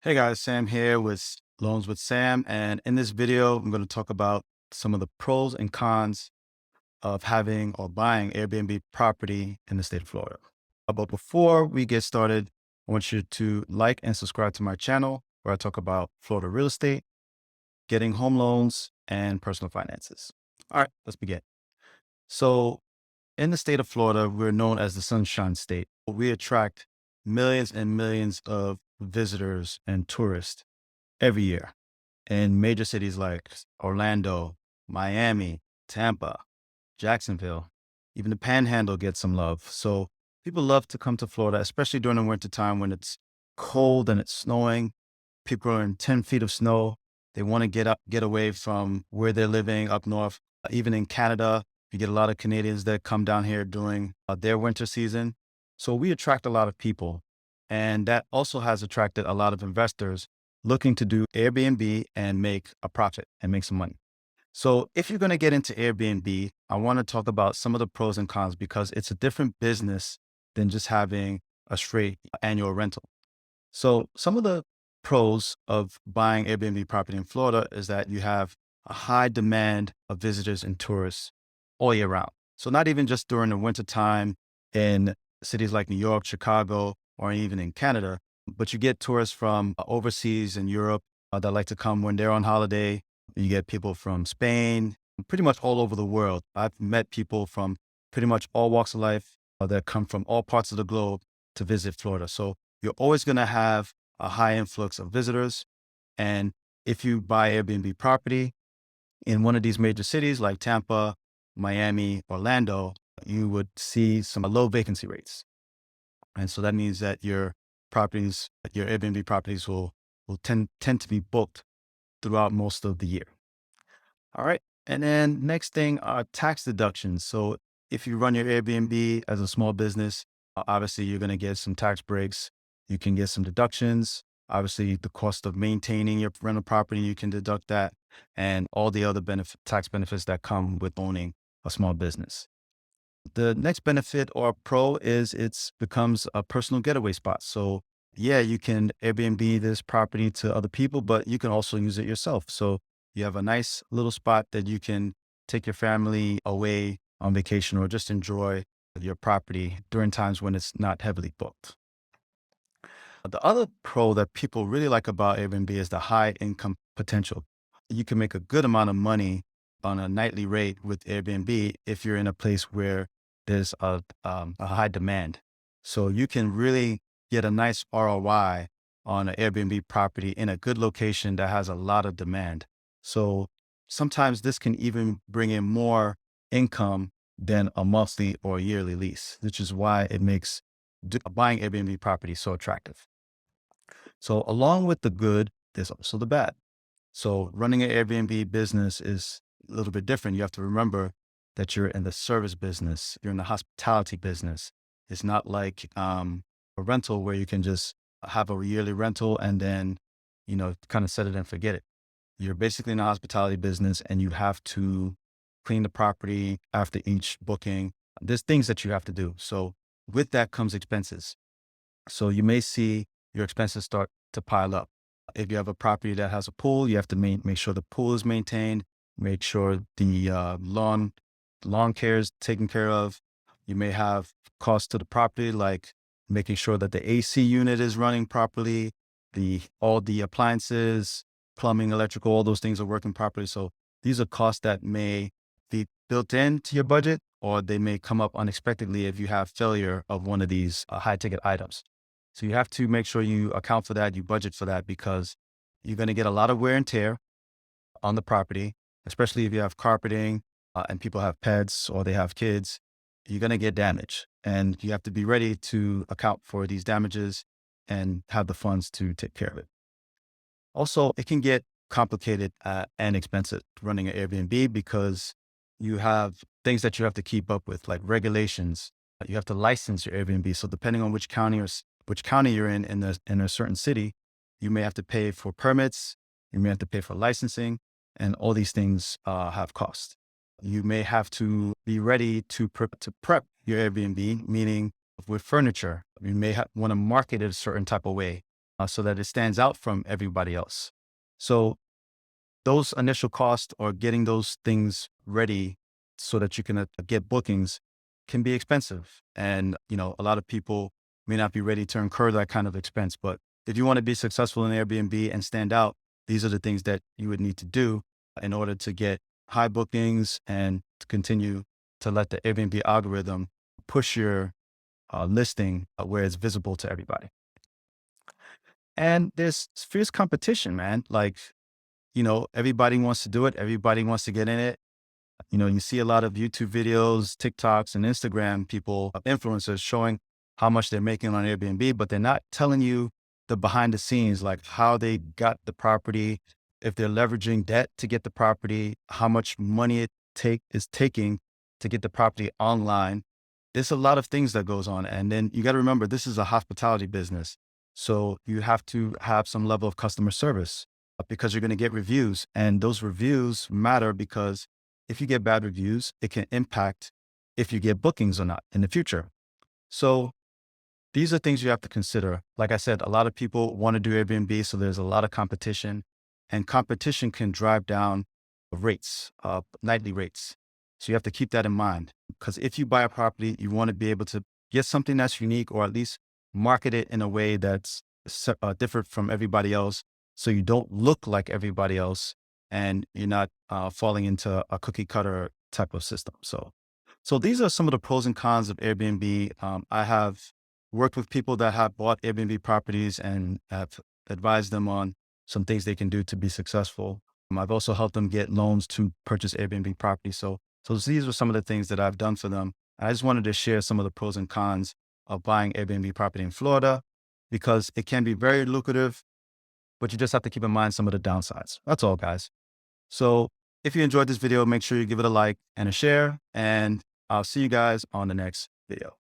Hey guys, Sam here with Loans with Sam. And in this video, I'm going to talk about some of the pros and cons of having or buying Airbnb property in the state of Florida. But before we get started, I want you to like and subscribe to my channel where I talk about Florida real estate, getting home loans, and personal finances. All right, let's begin. So, in the state of Florida, we're known as the Sunshine State. We attract millions and millions of visitors and tourists every year in major cities like Orlando, Miami, Tampa, Jacksonville. Even the Panhandle gets some love. So people love to come to Florida, especially during the winter time when it's cold and it's snowing. People are in 10 feet of snow. They want to get away from where they're living up north. Even in Canada, you get a lot of Canadians that come down here during their winter season. So we attract a lot of people. And that also has attracted a lot of investors looking to do Airbnb and make a profit and make some money. So if you're going to get into Airbnb, I want to talk about some of the pros and cons because it's a different business than just having a straight annual rental. So some of the pros of buying Airbnb property in Florida is that you have a high demand of visitors and tourists all year round. So not even just during the winter time in cities like New York, Chicago, or even in Canada, but you get tourists from overseas in Europe that like to come when they're on holiday. You get people from Spain, pretty much all over the world. I've met people from pretty much all walks of life that come from all parts of the globe to visit Florida. So you're always going to have a high influx of visitors. And if you buy Airbnb property in one of these major cities like Tampa, Miami, Orlando, you would see some low vacancy rates. And so that means that your Airbnb properties will tend to be booked throughout most of the year. All right. And then next thing are tax deductions. So if you run your Airbnb as a small business, obviously you're going to get some tax breaks. You can get some deductions. Obviously, the cost of maintaining your rental property, you can deduct that, and all the other tax benefits that come with owning a small business. The next benefit or pro is it's becomes a personal getaway spot. So yeah, you can Airbnb this property to other people, but you can also use it yourself. So you have a nice little spot that you can take your family away on vacation or just enjoy your property during times when it's not heavily booked. The other pro that people really like about Airbnb is the high income potential. You can make a good amount of money on a nightly rate with Airbnb if you're in a place where there's a high demand. So you can really get a nice ROI on an Airbnb property in a good location that has a lot of demand. So sometimes this can even bring in more income than a monthly or yearly lease, which is why it makes buying Airbnb property so attractive. So along with the good, there's also the bad. So running an Airbnb business is a little bit different. You have to remember that you're in the service business, you're in the hospitality business. It's not like a rental where you can just have a yearly rental and then, kind of set it and forget it. You're basically in the hospitality business and you have to clean the property after each booking. There's things that you have to do. So with that comes expenses. So you may see your expenses start to pile up. If you have a property that has a pool, you have to make sure the pool is maintained, make sure the lawn care is taken care of. You may have costs to the property, like making sure that the AC unit is running properly, all the appliances, plumbing, electrical, all those things are working properly. So these are costs that may be built into your budget, or they may come up unexpectedly if you have failure of one of these high ticket items. So you have to make sure you account for that, you budget for that, because you're going to get a lot of wear and tear on the property, especially if you have carpeting and people have pets or they have kids. You're going to get damage, and you have to be ready to account for these damages and have the funds to take care of it. Also, it can get complicated and expensive running an Airbnb because you have things that you have to keep up with, like regulations. You have to license your Airbnb. So depending on which county which county you're in a certain city, you may have to pay for permits. You may have to pay for licensing, and all these things have cost. You may have to be ready to prep your Airbnb, meaning with furniture. You may want to market it a certain type of way. so that it stands out from everybody else. So those initial costs or getting those things ready so that you can get bookings can be expensive. And, a lot of people may not be ready to incur that kind of expense. But if you want to be successful in Airbnb and stand out, these are the things that you would need to do in order to get high bookings and to continue to let the Airbnb algorithm push your listing where it's visible to everybody. And there's fierce competition, man. Like, everybody wants to do it. Everybody wants to get in it. You see a lot of YouTube videos, TikToks, and Instagram people, influencers showing how much they're making on Airbnb, but they're not telling you the behind the scenes, like how they got the property, if they're leveraging debt to get the property, how much money is taking to get the property online. There's a lot of things that goes on. And then you got to remember, this is a hospitality business. So you have to have some level of customer service because you're going to get reviews, and those reviews matter because if you get bad reviews, it can impact if you get bookings or not in the future. So these are things you have to consider. Like I said, a lot of people want to do Airbnb, so there's a lot of competition, and competition can drive down rates, nightly rates. So you have to keep that in mind, because if you buy a property, you want to be able to get something that's unique, or at least market it in a way that's different from everybody else, so you don't look like everybody else and you're not falling into a cookie cutter type of system. So these are some of the pros and cons of Airbnb. I have worked with people that have bought Airbnb properties and have advised them on some things they can do to be successful. I've also helped them get loans to purchase Airbnb properties. So these are some of the things that I've done for them. I just wanted to share some of the pros and cons of buying Airbnb property in Florida, because it can be very lucrative, but you just have to keep in mind some of the downsides. That's all, guys. So if you enjoyed this video, make sure you give it a like and a share, and I'll see you guys on the next video.